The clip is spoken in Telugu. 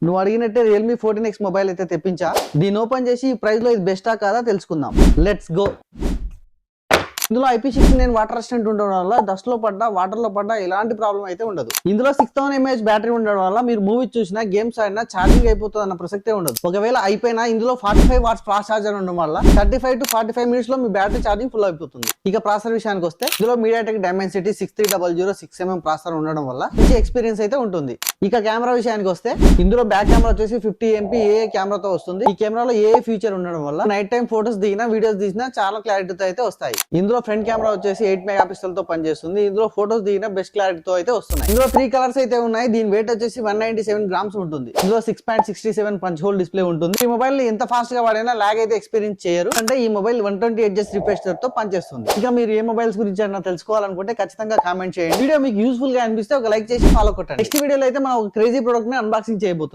నువ్వు అడిగినట్టే Realme 14X మొబైల్ అయితే తెప్పించా. దీన్ని ఓపెన్ చేసి ఈ ప్రైస్ లో ఇది బెస్టా కాదా తెలుసుకుందాం. Let's go. ఇందులో IP69 వాటర్ రెసిస్టెంట్ ఉండడం వల్ల డస్ట్ లో పడ్డా వాటర్ లో పడ్డా ఎలాంటి ప్రాబ్లం అయితే ఉండదు. ఇందులో 6000 mAh బ్యాటరీ ఉండడం వల్ల మీరు మూవీ చూసినా గేమ్స్ ఆడినా ఛార్జింగ్ అయిపోతుంది అన్న ప్రసక్తే ఉండదు. ఒకవేళ అయిపోయినా ఇందులో 45 వాట్స్ ఫాస్ట్ ఛార్జర్ ఉండడం వల్ల 35 to 45 మినిట్స్ లో మీ బ్యాటరీ ఛార్జింగ్ ఫుల్ అయిపోతుంది. ఇక ప్రాసెసర్ విషయానికి వస్తే ఇందులో MediaTek Dimensity 6300 6mm ప్రాసెసర్ ఉండడం వల్ల మంచి ఎక్స్పీరియన్స్ అయితే ఉంటుంది. ఇక కెమెరా విషయానికి వస్తే ఇందులో బ్యాక్ కెమెరా వచ్చేసి 50MP AA కెమెరాతో వస్తుంది. ఈ కెమెరాలో AA ఫీచర్ ఉండడం వల్ల నైట్ టైం ఫోటోస్ దిగినా వీడియోస్ తీసినా చాలా క్లారిటీతో అయితే వస్తాయి. ఇందులో ఫ్రంట్ కెమెరా వచ్చేసి 8 మెగాపిక్సెల్ తో పనిచేస్తుంది. ఇందులో ఫోటోస్ దిగిన బెస్ట్ క్లారిటీతో అయితే వస్తున్నాయి. ఇందులో 3 కలర్స్ అయితే ఉన్నాయి. దీని వెయిట్ వచ్చేసి 197 గ్రామ్స్ ఉంటుంది. ఇందులో 6.67 పంచ్ హోల్ డిస్ప్లే ఉంటుంది. ఈ మొబైల్ ఎంత ఫాస్ట్ గా వాడినా లాగ్ అయితే ఎక్స్పీరియన్స్ చేయరు. అంటే ఈ మొబైల్ 120Hz రిఫ్రెష్ రేట్ తో పనిచేస్తుంది. ఇక మీరు ఏ మొబైల్స్ గురించి అన్నా తెలుసుకోవాలనుకుంటే ఖచ్చితంగా కామెంట్ చేయండి. వీడియో మీకు యూస్ఫుల్ గా అనిపిస్తే ఒక లైక్ చేసి ఫాలో కొట్టండి. నెక్స్ట్ వీడియోలో అయితే మనం ఒక క్రేజీ ప్రొడక్ట్ ని అన్బాక్సింగ్ చేయబోతున్నాం.